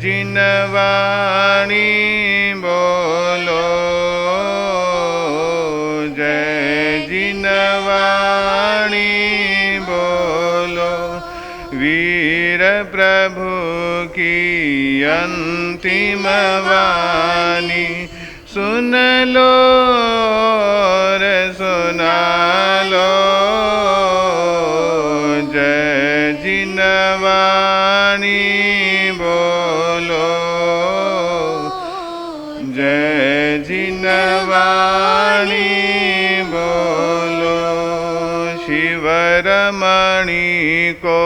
जिनवाणी बोलो, जय जिनवाणी बोलो। वीर प्रभु की अंतिम वाणी सुन लो रे सुना लो, जय जिनवाणी बोलो, जय जिनवाणी बोलो। शिवरमणि को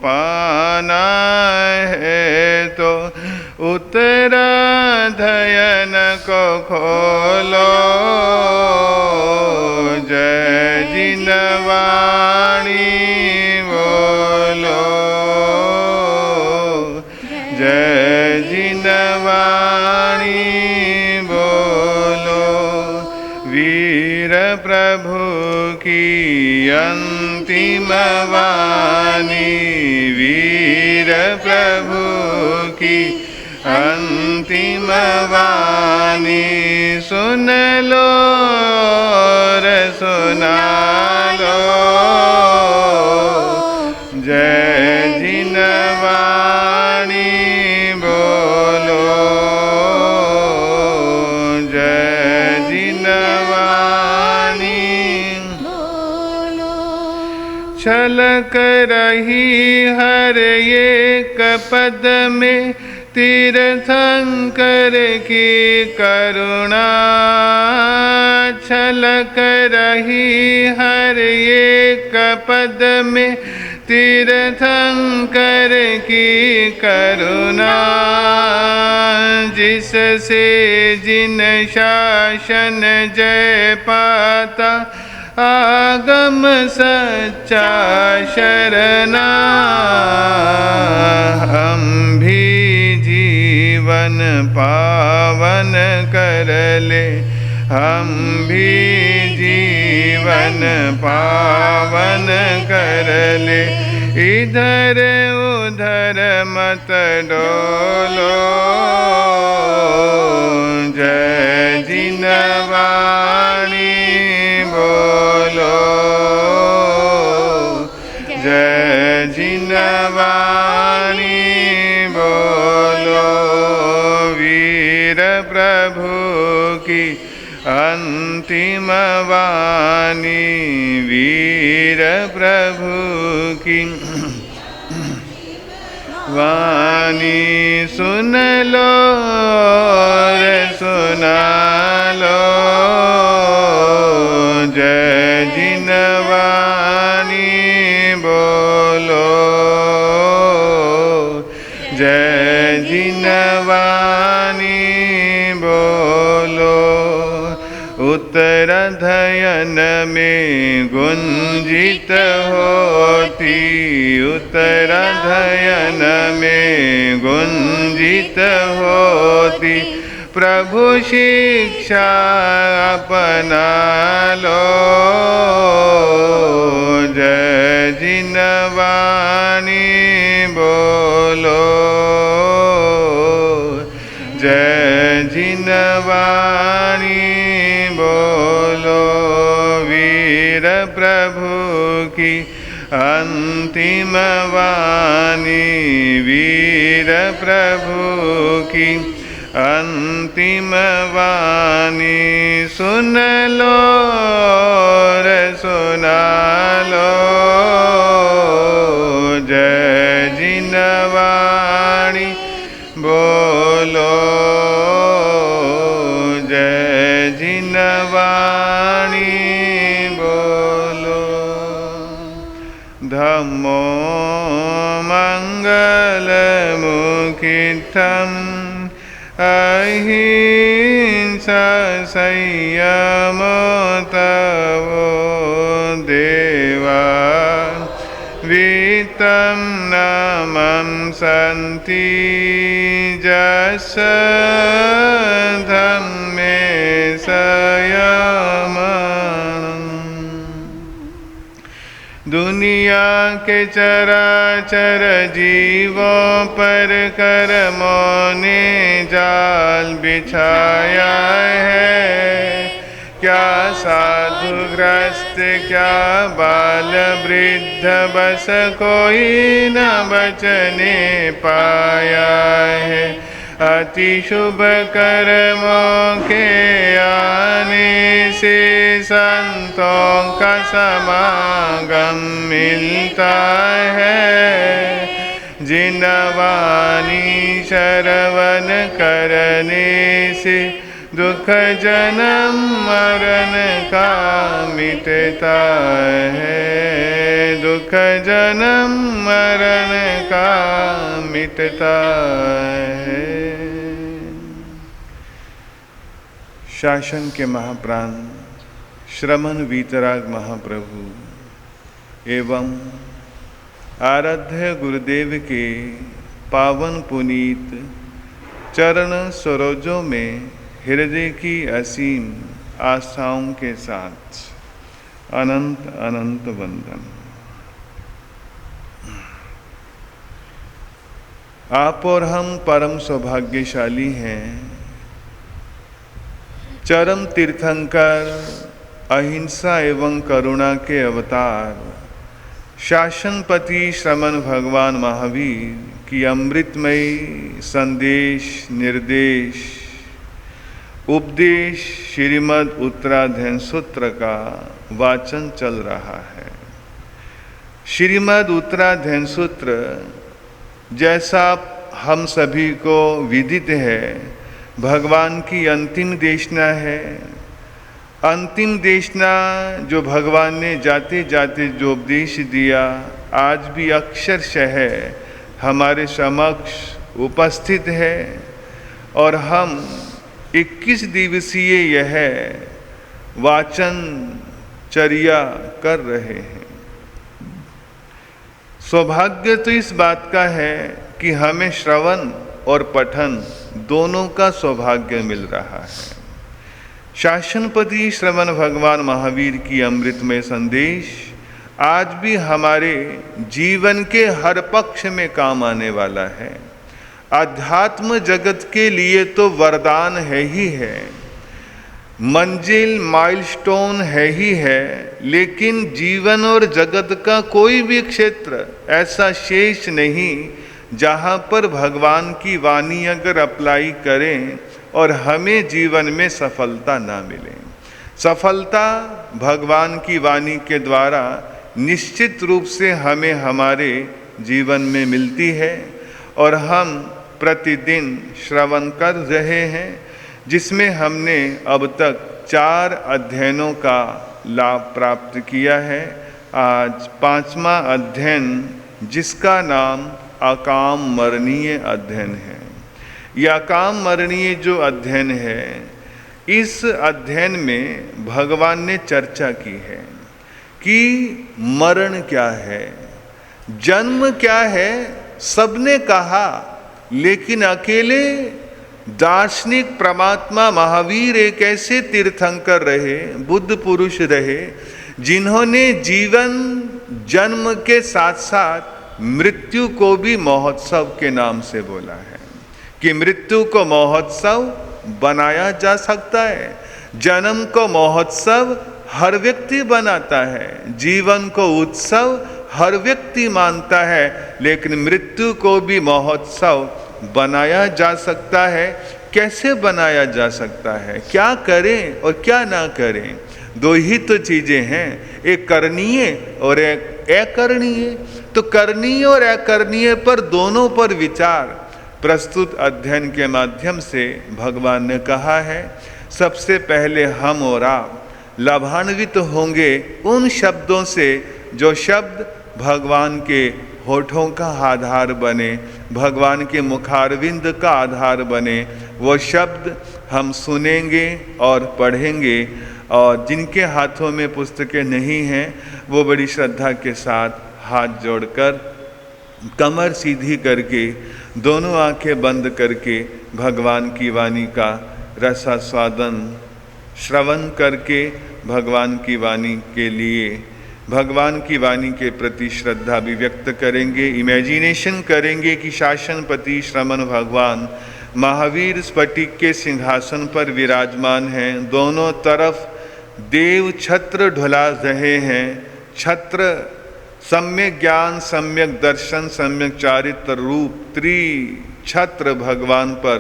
पाना है तो उत्तराधयन को खोलो, जय जिनवाणी बोलो, जय जिनवाणी बोलो। वीर प्रभु की अंतिम वाणी, वीर प्रभु की अंतिम वाणी सुन लो रे सुना लो, जय जिनवाणी बोलो, जय जिनवाणी बोलो। छलक रही हर एक पद में तीर्थंकर की करुणा, छलक रही हर एक पद में तीर्थंकर की करुणा। जिससे जिन शासन जय पाता, आगम सच्चा शरणा। हम भी जीवन पावन कर ले, हम भी जीवन पावन कर ले। इधर उधर मत डोलो, जय जिनवाणी बोलो, जय जिनवाणी बोलो। वीर प्रभु की अंतिम वाणी, वीर प्रभु की वाणी सुन लो रे सुना लो, जय जिनवाणी बोलो, जय जिनवाणी बोलो। उत्तराधयन में गुंजित होती, उत्तराधयन में गुंजित होती प्रभु शिक्षा अपना लो, जय जिनवाणी बोलो, जय जिनवाणी बोलो। वीर प्रभु की अंतिम वाणी, वीर प्रभु की अंतिम वाणी सुन लो रे सुना लो, जय जिनवाणी बोलो, जय जिनवाणी बोलो। धम्मो मंगलमुखितं अहिंसा संयमो तवो देवा, वित्तं नमं सन्ति जस धम्मे संयमः। दुनिया के चराचर जीवों पर कर्मों ने जाल बिछाया है। क्या साधु ग्रस्त क्या बाल वृद्ध बस कोई न बचने पाया है। अति शुभ कर्मों के आने से संतों का समागम मिलता है। जिन वाणी श्रवण करने से दुख जन्म मरण का मिटता है। दुख जन्म मरण का मिटता है। शासन के महाप्राण श्रमण वीतराग महाप्रभु एवं आराध्य गुरुदेव के पावन पुनीत चरण सरोजों में हृदय की असीम आस्थाओं के साथ अनंत अनंत वंदन। आप और हम परम सौभाग्यशाली हैं। चरम तीर्थंकर, अहिंसा एवं करुणा के अवतार शासनपति श्रमण भगवान महावीर की अमृतमयी संदेश निर्देश उपदेश श्रीमद् उत्तराध्ययन सूत्र का वाचन चल रहा है। श्रीमद् उत्तराध्ययन सूत्र जैसा हम सभी को विदित है भगवान की अंतिम देशना है। अंतिम देशना जो भगवान ने जाते जाते जो उपदेश दिया आज भी अक्षरशः हमारे समक्ष उपस्थित है और हम 21 दिवसीय यह वाचन चर्या कर रहे हैं। सौभाग्य तो इस बात का है कि हमें श्रवण और पठन दोनों का सौभाग्य मिल रहा है। शासनपति श्रवण भगवान महावीर की अमृतमय संदेश आज भी हमारे जीवन के हर पक्ष में काम आने वाला है। अध्यात्म जगत के लिए तो वरदान है ही है, मंजिल माइलस्टोन है ही है, लेकिन जीवन और जगत का कोई भी क्षेत्र ऐसा शेष नहीं जहाँ पर भगवान की वाणी अगर अप्लाई करें और हमें जीवन में सफलता ना मिले। सफलता भगवान की वाणी के द्वारा निश्चित रूप से हमें हमारे जीवन में मिलती है और हम प्रतिदिन श्रवण कर रहे हैं, जिसमें हमने अब तक 4 अध्ययनों का लाभ प्राप्त किया है। आज 5वां अध्ययन जिसका नाम अकाम मरणीय अध्ययन है। यह अकाम मरणीय जो अध्ययन है, इस अध्ययन में भगवान ने चर्चा की है कि मरण क्या है, जन्म क्या है। सबने कहा, लेकिन अकेले दार्शनिक परमात्मा महावीर एक ऐसे तीर्थंकर रहे, बुद्ध पुरुष रहे, जिन्होंने जीवन जन्म के साथ साथ मृत्यु को भी महोत्सव के नाम से बोला है कि मृत्यु को महोत्सव बनाया जा सकता है। जन्म को महोत्सव हर व्यक्ति बनाता है, जीवन को उत्सव हर व्यक्ति मानता है, लेकिन मृत्यु को भी महोत्सव बनाया जा सकता है। कैसे बनाया जा सकता है, क्या करें और क्या ना करें, दो ही तो चीज़ें हैं, एक करणीय और एक अकरणीय। तो करणीय और अकरणीय पर दोनों पर विचार प्रस्तुत अध्ययन के माध्यम से भगवान ने कहा है। सबसे पहले हम और आप लाभान्वित होंगे उन शब्दों से जो शब्द भगवान के होठों का आधार बने, भगवान के मुखारविंद का आधार बने। वो शब्द हम सुनेंगे और पढ़ेंगे, और जिनके हाथों में पुस्तकें नहीं हैं वो बड़ी श्रद्धा के साथ हाथ जोड़कर कमर सीधी करके दोनों आंखें बंद करके भगवान की वाणी का रसास्वादन श्रवण करके भगवान की वाणी के लिए भगवान की वाणी के प्रति श्रद्धा भी व्यक्त करेंगे। इमेजिनेशन करेंगे कि शासनपति श्रमण भगवान महावीर स्फटिक के सिंहासन पर विराजमान हैं। दोनों तरफ देव छत्र ढुला रहे हैं। छत्र सम्यक ज्ञान, सम्यक दर्शन, सम्यक चारित्र रूप त्रिछत्र भगवान पर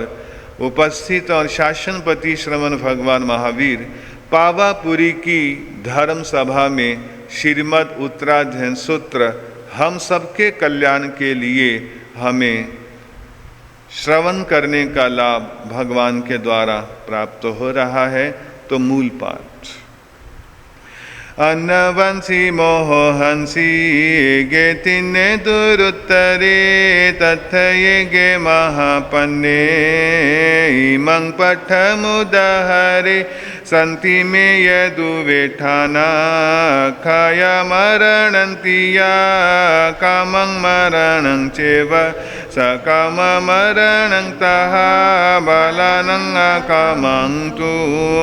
उपस्थित और शासनपति श्रमण भगवान महावीर पावापुरी की धर्म सभा में श्रीमद् उत्तराध्ययन सूत्र हम सबके कल्याण के लिए हमें श्रवण करने का लाभ भगवान के द्वारा प्राप्त हो रहा है। तो मूल पाठ अन्नवंशी मोहंसी गे तिन्ने दुरुत्तरे तथये गे महापन्ने इमं पठमुदहरे संति मे यदुवेठाना खाया मरणन्तिया कामं मरणं चेव सकाम मरणं तः बलानं अकामं तु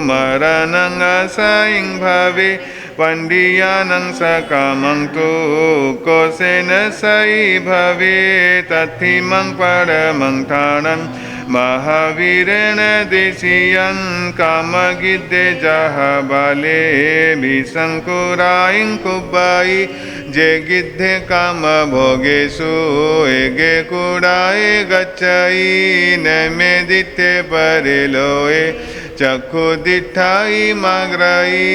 मरणं असयं भवे पंडियानं सकामं तु कोसेन सयि भवे तथिमं परमं ठाणं महावीरेण देशीयं कामगिद्धे जहबाले भीशंकुरायं कुब्बाई जे गिद्धे काम भोगेषु एगे कुडाए गच्छाई न मे दित्ते परिलोए चक्षु दिठाई माग्राई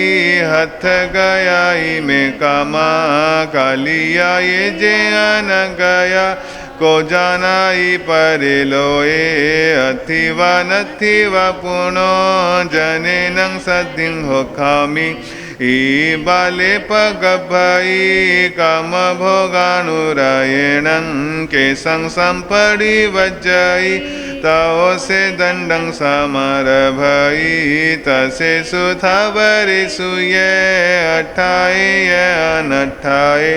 हथ गयाई में कामा कालिया ये जे अन गया को जानाई परिलोए अथिवा नथिवा पुनो जनेनं सद्धिं हो खामी ई बाले पगभाई काम भोगानुरायणं के संपड़ी वज्जाई ताओ से दंडं समार भई तसे सुधावरे सुये अठाए अनठाए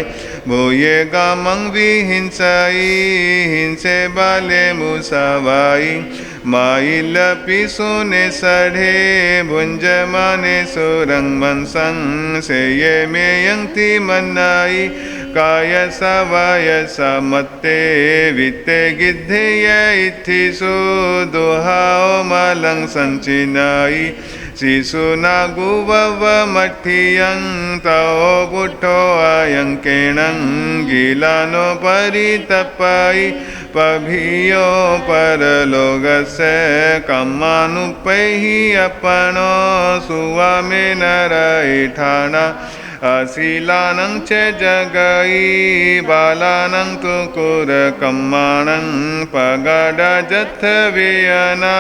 भूये गामं विहिंसाई हिंसे बाले मुसावाई माइलपि सुने सढ़े भुंज माने सुरंग मनसं से ये में यंती मन्नाई काय सवाय समत्ते वित्ते गिद्धे ये इत्थिसु दुहाओ मलं संचिनाई शिशु नागुवव मठियं ताओ बुठो आयं केणं गिलानो परितपाई पभियो परलोकस्य कम्मानुपैहि अपनो सुवामे नरैठाना अशीलानं च जगई बालानं तु कुरकम्मानं पगडजथ वियना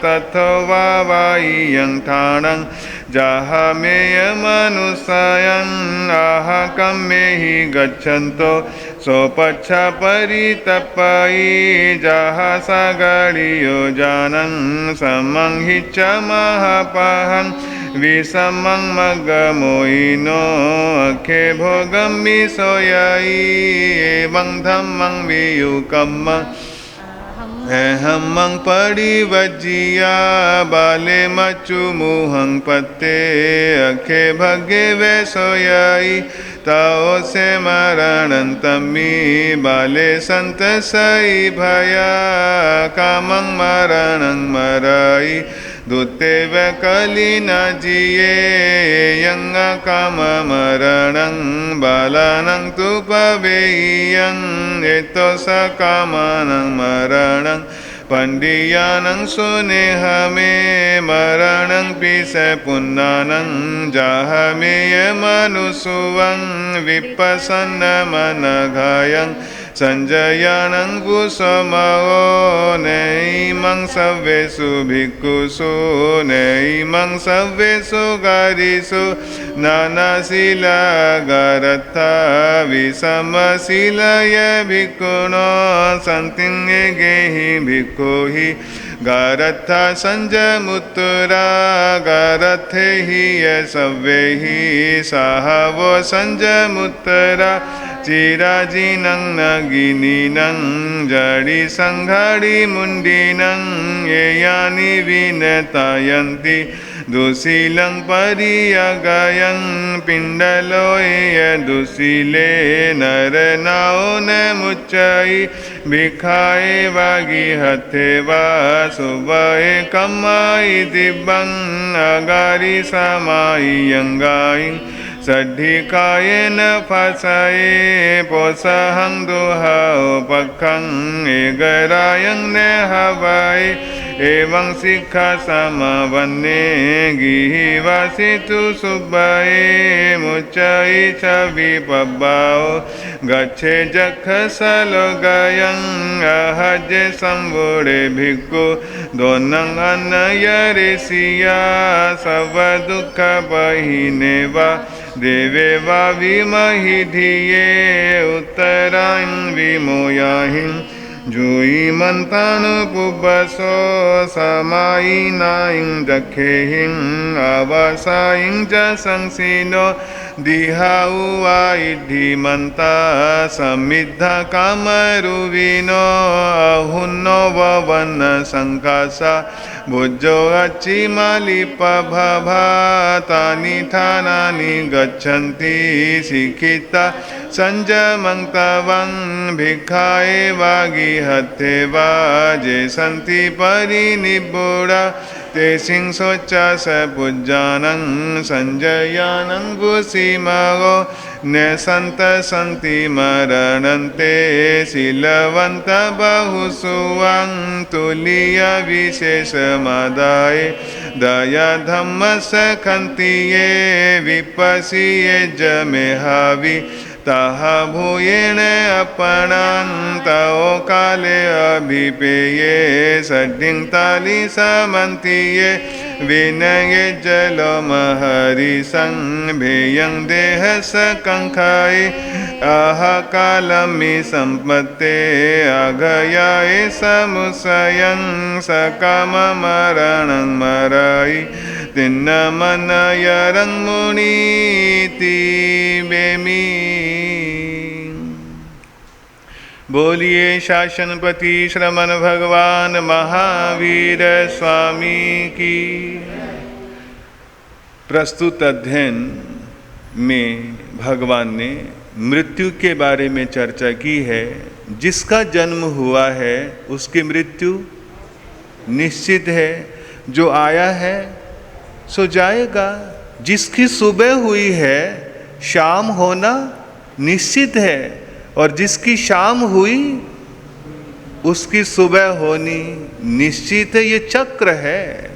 तथवा वायं ठाणं जहामेय मनुष्यं आहकं मे हि गच्छन्तो सोपच्छा परितपाई जहा सागरियो जानं समं हि च महापहं विषमं मगमोइनो अखे भोगं विसोयाई एवं धम्मं वियुकम् अहमं परिवज्जिया बाले मच्चु मुहं पत्ते अखे भगे वैसोयाई ताओ से मरणं तम्मी बाले संत सई भया कामं मरणं मराई दूते वकली न जिये यंग काम मरणं बालानं तु पवेयं एतो सकामानं मरणं पंडियानं सुने हमें मरणं पिस पुन्नानं जाहमेय मनुसुवं विपसन्न मनघायं संजयानं कुसुमो नैमं सव्येषु भिक्खुषु नैमं सव्येषु गारिषु नानाशीलागारथा विषमशीलय भिक्खुनो सन्तिं गेहि भिक्खु हि गारथा संजमुत्तरा गारथे हि सव्ये हि साहवो संजमुत्तरा चिराजिनं नगिनीनं जडि संघाडि मुंडिनं येयानि विनतायन्ति दुशीलं परियगयं पिण्डलोय दुशीले नरनाओ न मुच्चै भिखाय वागी हथे वा सुबहे कमाई दिव्यं अगारी समाई यंगाई सद्धिकाय न फसाए पोसहं दुहाओ पखं एगरायं न हवाए एवं शिक्षा समवन्ने गिहिवासितु सुब्बाए मुच्चै छवि पब्बाओ गच्छे जख सलोगयं अहजे संवोड़े भिक्खु दोनं अनयरेसिया सब दुख पहिने वा देवे वा विमहि धिये उत्तरां विमोयाहिं जुई मंतानु पुब्बसो समाई नाइं जखेहिं अवसाइं च संसिनो दिहाउवा इद्धि मंता समिद्धा कामरुविनो अहुन्नो ववन संकासा भुजो अच्छी मालिपभभा तानि थानानि गच्छन्ति शिखिता संजमंतवं भिखाय वागी हथे वाजे सन्ति परिनिबुड़ा ते सिंसोच्च सपुज्जानं संजयानं भूसिमगो न सन्त सन्ति मरणन्ते शीलवन्त बहुसुवं तुलीय विशेषमदाय दया धम्म सखन्ति ये विपसीये जमेहावि ताहा भूयेण अपणान्तओ काले अभिपेये सड्ढिं ताली समन्तिये विनये जलमहरिसं भेयं देह सकंखाय आहा कालमि संपत्ते अघयाय समुसयं सकम मरणं मराय तिन्न मनयरं मुनीति बेमी। बोलिए शासनपति श्रमण भगवान महावीर स्वामी की। प्रस्तुत अध्ययन में भगवान ने मृत्यु के बारे में चर्चा की है। जिसका जन्म हुआ है उसकी मृत्यु निश्चित है, जो आया है सो जाएगा। जिसकी सुबह हुई है शाम होना निश्चित है, और जिसकी शाम हुई उसकी सुबह होनी निश्चित है। ये चक्र है,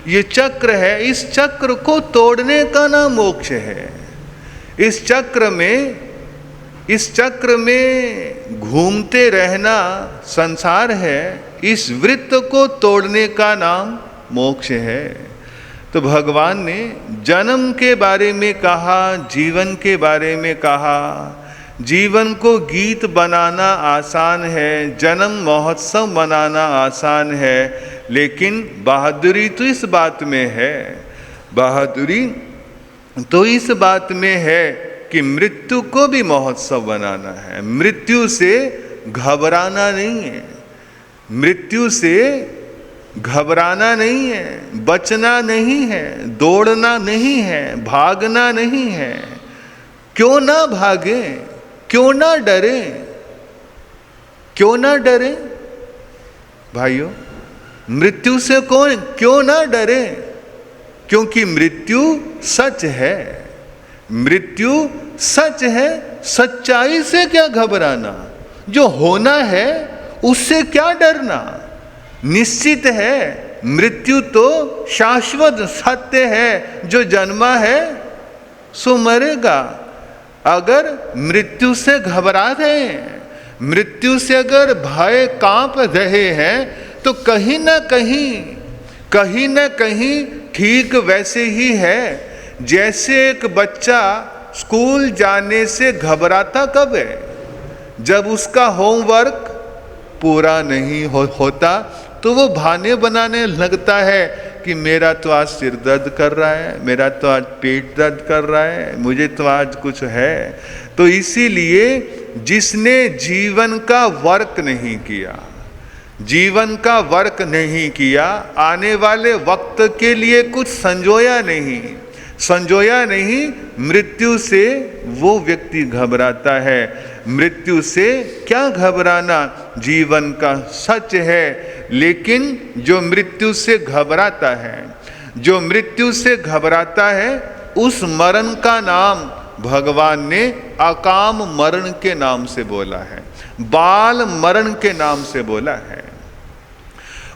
ये चक्र है। इस चक्र को तोड़ने का नाम मोक्ष है। इस चक्र में घूमते रहना संसार है। इस वृत्त को तोड़ने का नाम मोक्ष है। तो भगवान ने जन्म के बारे में कहा, जीवन के बारे में कहा। जीवन को गीत बनाना आसान है, जन्म महोत्सव मनाना आसान है, लेकिन बहादुरी तो इस बात में है, बहादुरी तो इस बात में है कि मृत्यु को भी महोत्सव बनाना है। मृत्यु से घबराना नहीं है, मृत्यु से घबराना नहीं है, बचना नहीं है, दौड़ना नहीं है, भागना नहीं है। क्यों ना भागे, क्यों ना डरे, क्यों ना डरे भाइयों? मृत्यु से कौन क्यों ना डरे? क्योंकि मृत्यु सच है, मृत्यु सच है। सच्चाई से क्या घबराना, जो होना है उससे क्या डरना। निश्चित है, मृत्यु तो शाश्वत सत्य है। जो जन्मा है सो मरेगा। अगर मृत्यु से घबरा रहे हैं, मृत्यु से अगर भय कांप रहे हैं, तो कहीं ना कहीं ठीक वैसे ही है जैसे एक बच्चा स्कूल जाने से घबराता कब है? जब उसका होमवर्क पूरा नहीं होता तो वो बहाने बनाने लगता है कि मेरा तो आज सिर दर्द कर रहा है, मेरा तो आज पेट दर्द कर रहा है, मुझे तो आज कुछ है। तो इसीलिए जिसने जीवन का वर्क नहीं किया, जीवन का वर्क नहीं किया, आने वाले वक्त के लिए कुछ संजोया नहीं, मृत्यु से वो व्यक्ति घबराता है। मृत्यु से क्या घबराना, जीवन का सच है। लेकिन जो मृत्यु से घबराता है, उस मरण का नाम भगवान ने अकाम मरण के नाम से बोला है, बाल मरण के नाम से बोला है।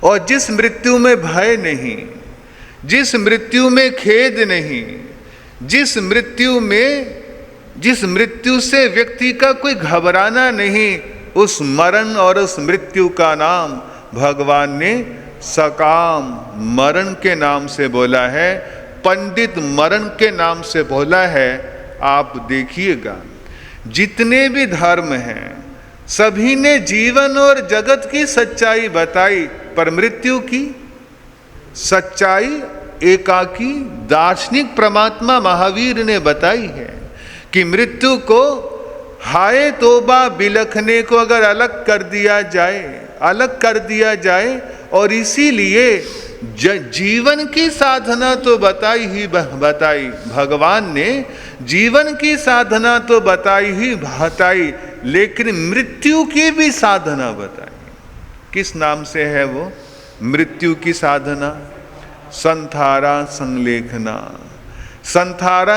और जिस मृत्यु में भय नहीं, जिस मृत्यु में खेद नहीं, जिस मृत्यु से व्यक्ति का कोई घबराना नहीं, उस मरण और उस मृत्यु का नाम भगवान ने सकाम मरण के नाम से बोला है, पंडित मरण के नाम से बोला है। आप देखिएगा, जितने भी धर्म हैं सभी ने जीवन और जगत की सच्चाई बताई, पर मृत्यु की सच्चाई एकाकी दार्शनिक परमात्मा महावीर ने बताई है कि मृत्यु को हाय तौबा बिलखने को अगर अलग कर दिया जाए और इसीलिए जीवन की साधना तो बताई भगवान ने, जीवन की साधना तो बताई, लेकिन मृत्यु की भी साधना बताई। किस नाम से है वो मृत्यु की साधना? संथारा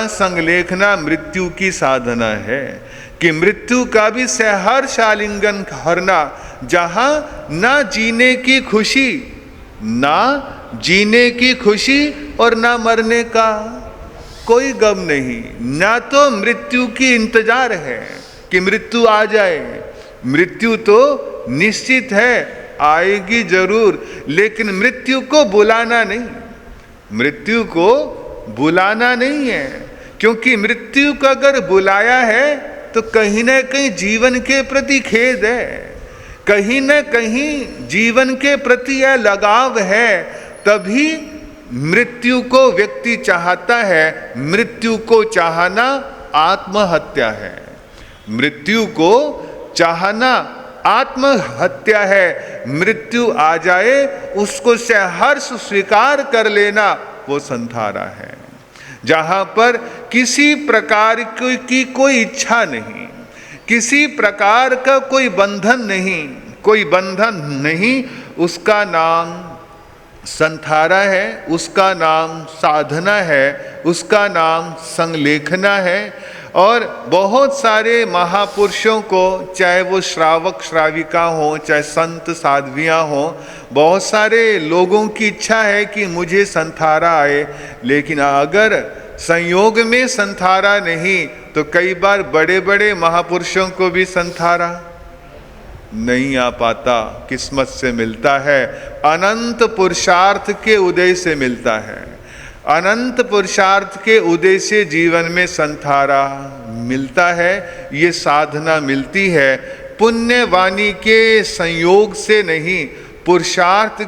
संलेखना मृत्यु की साधना है कि मृत्यु का भी सहर्ष आलिंगन करना, जहां ना जीने की खुशी और ना मरने का कोई गम नहीं, ना तो मृत्यु की इंतजार है कि मृत्यु आ जाए। मृत्यु तो निश्चित है, आएगी जरूर, लेकिन मृत्यु को बुलाना नहीं है, क्योंकि मृत्यु को अगर बुलाया है तो कहीं ना कहीं जीवन के प्रति खेद है, कहीं ना कहीं जीवन के प्रति यह लगाव है, तभी मृत्यु को व्यक्ति चाहता है। मृत्यु को चाहना आत्महत्या है, मृत्यु को चाहना आत्महत्या है। मृत्यु आ जाए उसको सहर्ष स्वीकार कर लेना वो संथारा है, जहां पर किसी प्रकार की कोई इच्छा नहीं, किसी प्रकार का कोई बंधन नहीं, उसका नाम संथारा है, उसका नाम साधना है, उसका नाम संलेखना है। और बहुत सारे महापुरुषों को, चाहे वो श्रावक श्राविका हो, चाहे संत साध्वियाँ हो, बहुत सारे लोगों की इच्छा है कि मुझे संथारा आए, लेकिन अगर संयोग में संथारा नहीं तो कई बार बड़े बड़े महापुरुषों को भी संथारा नहीं आ पाता, किस्मत से मिलता है, अनंत पुरुषार्थ के उदय से मिलता है, अनंत पुरुषार्थ के उदय से जीवन में संथारा मिलता है, ये साधना मिलती है। पुण्य वाणी के संयोग से नहीं, पुरुषार्थ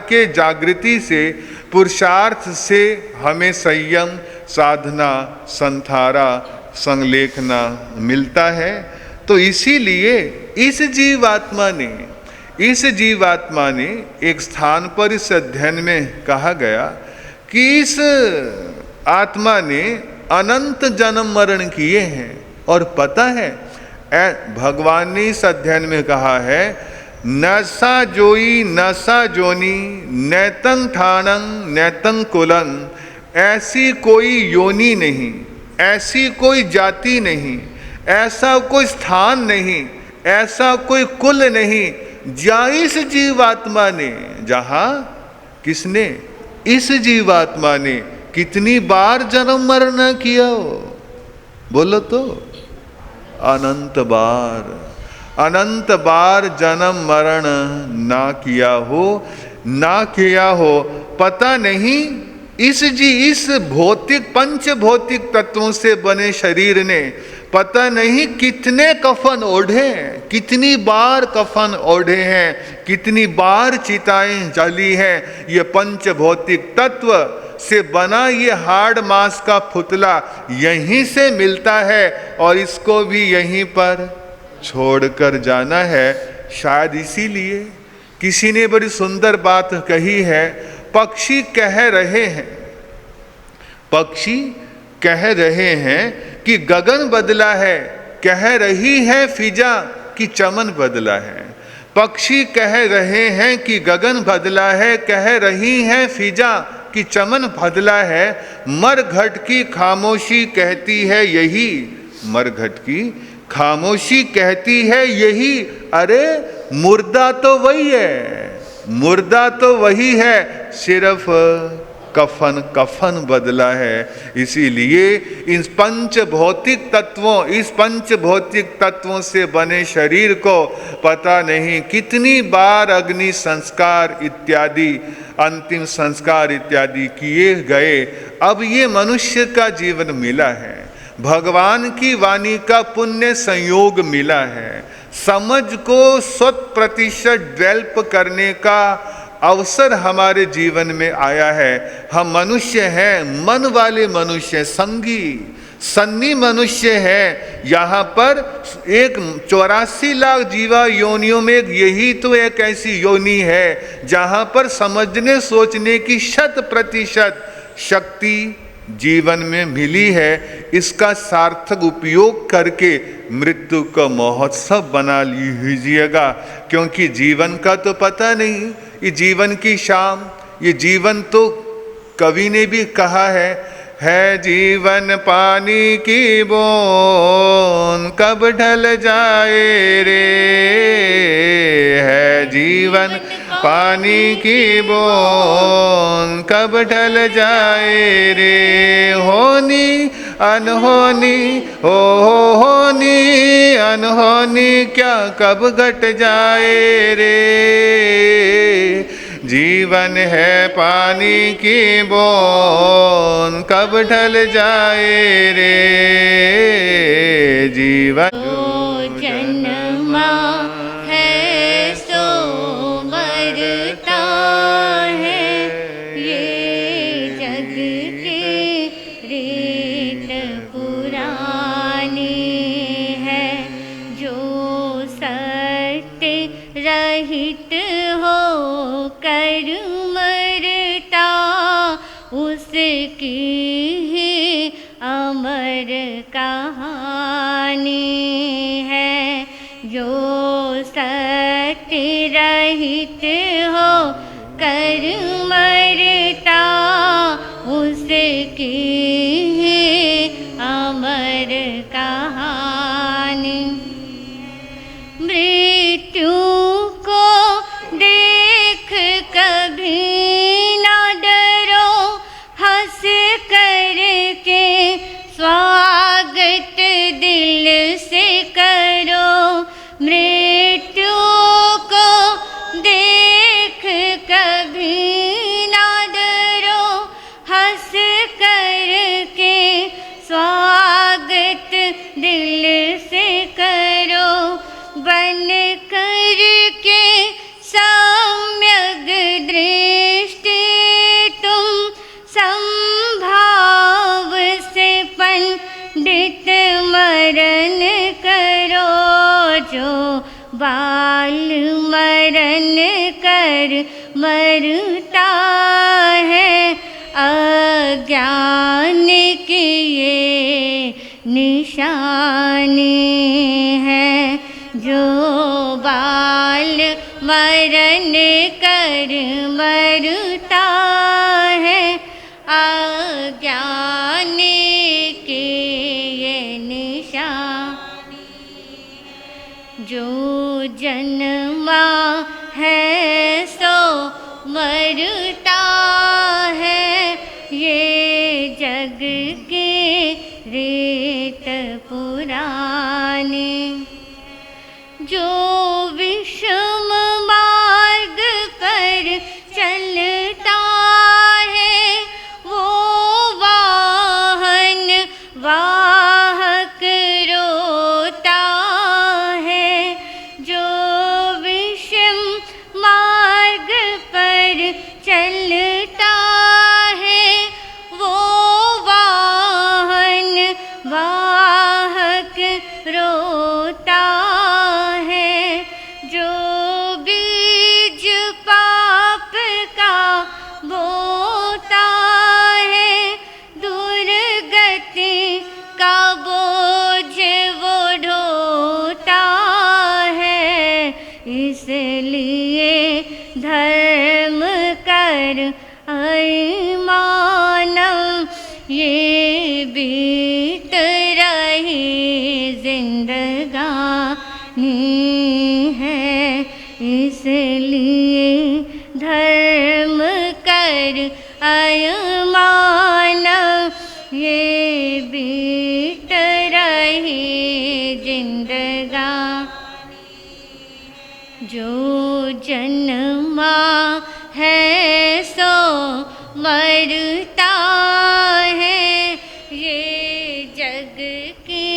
के जागृति से, पुरुषार्थ से हमें संयम, साधना, संथारा, संलेखना मिलता है। तो इसीलिए इस जीवात्मा ने एक स्थान पर इस अध्ययन में कहा गया कि इस आत्मा ने अनंत जन्म मरण किए हैं। और पता है, भगवान ने इस अध्ययन में कहा है, नसा जोई नसा जोनी नैतं ठाणं नैतं कुलं, ऐसी कोई योनि नहीं, ऐसी कोई जाति नहीं, ऐसा कोई स्थान नहीं, ऐसा कोई कुल नहीं, जहाँ इस जीवात्मा ने, किसने? इस जीवात्मा ने कितनी बार जन्म मरण किया हो? बोलो तो, अनंत बार जन्म मरण ना किया हो। पता नहीं इस भौतिक पंच भौतिक तत्वों से बने शरीर ने पता नहीं कितने कफन ओढ़े हैं, कितनी बार कफन ओढ़े हैं, कितनी बार चिताएं जली हैं। ये पंच भौतिक तत्व से बना ये हाड़ मांस का पुतला यहीं से मिलता है और इसको भी यहीं पर छोड़कर जाना है। शायद इसीलिए किसी ने बड़ी सुंदर बात कही है, पक्षी कह रहे हैं, पक्षी कह रहे हैं कि गगन बदला है, कह रही है फिजा कि चमन बदला है। पक्षी कह रहे हैं कि गगन बदला है, कह रही है फिजा कि चमन बदला है। मरघट की खामोशी कहती है यही, मरघट की खामोशी कहती है यही। अरे मुर्दा तो वही है, मुर्दा तो वही है, सिर्फ कफन कफन बदला है। इसीलिए इन पंच भौतिक तत्वों, इस पंच भौतिक तत्वों से बने शरीर को पता नहीं कितनी बार अग्नि संस्कार इत्यादि, अंतिम संस्कार इत्यादि किए गए। अब ये मनुष्य का जीवन मिला है, भगवान की वाणी का पुण्य संयोग मिला है, समझ को 100% डेवलप करने का अवसर हमारे जीवन में आया है। हम मनुष्य हैं, मन वाले मनुष्य, संगी सन्नी मनुष्य है। यहाँ पर एक 84 लाख जीवा योनियों में यही तो एक ऐसी योनि है जहाँ पर समझने सोचने की 100% शक्ति जीवन में मिली है। इसका सार्थक उपयोग करके मृत्यु का महोत्सव बना लीजिएगा, क्योंकि जीवन का तो पता नहीं, ये जीवन की शाम, ये जीवन तो कवि ने भी कहा है जीवन पानी की बूंद कब ढल जाए रे, है जीवन पानी की बूंद कब ढल जाए रे। होनी अनहोनी हो होनी अनहोनी क्या कब घट जाए रे। जीवन है पानी की बूंद कब ढल जाए रे। जीवन जो जन्मा है सो मरता है, ये जग की रीत पुरानी है। जो सत्य रहित हो कर मरता, उसकी ही अमर कहानी है। जो सत्य रहित हो कर मरता, उसकी ही अमर कहानी। मृत्यु को देख कभी ना डरो, हंस करके स्वागत दिल से करो। मृत्यु को देख कभी ना डरो, हंस करके स्वागत दिल से करो। बन करके सम्यक दृष्टि तुम संभाव से पंडित मरण करो। जो बाल मरण कर मरता है, अज्ञान की ये निशानी है। जो बाल मरण कर मरता है, अज्ञान की ये निशानी। जो जन्मा है सो मरता है, ये जग की रीत पुरानी। जो विषम मार्ग पर चलता धर्म कर अरमानम ये बीत रही जिंदगानी है, इसलिए धर्म कर अरमानम ये बीत रही जिंदगानी। जो जन्मा है सो मरता है, ये जग की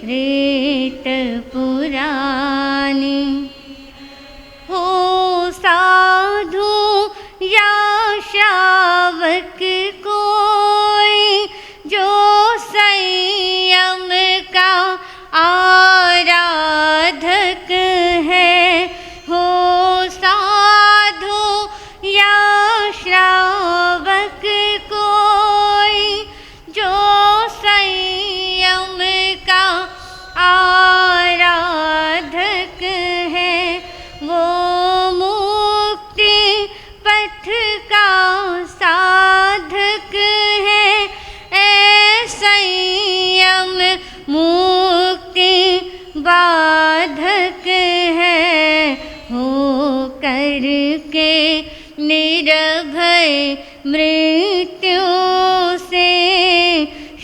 रीत पुरानी। हो साधु या श्रावक कोई जो संयम का आराधक है, हो साधु या श्रावक कोई जो संयम का आराधक है, वो मुक्ति पथ का साधक है। ऐ संयम मुक्ति बाधक है, हो करके निर्भय मृत्यु से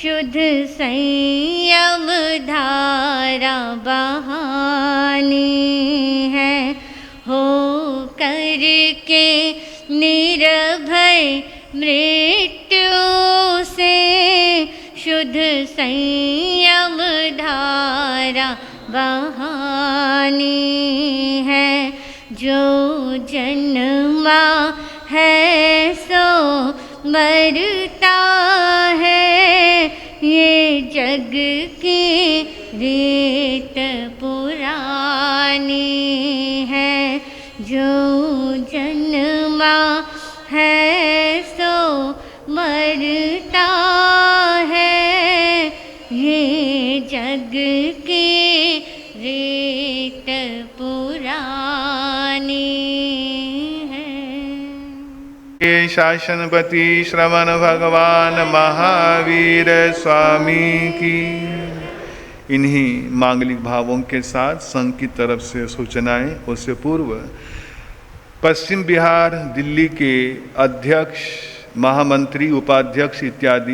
शुद्ध संयम धारा बहानी है, हो करके निर्भय मृत्यु से शुद्ध संयम धारा बहानी है। जो जन्मा है सो मरता है, ये जग की रीत पुरानी है। जो जन्मा है सो मरता है, ये जग की रीत पुरानी है। ये शासनपति श्रवण भगवान महावीर स्वामी की। इन्हीं मांगलिक भावों के साथ संघ की तरफ से सूचनाएं। उससे पूर्व पश्चिम बिहार दिल्ली के अध्यक्ष, महामंत्री, उपाध्यक्ष इत्यादि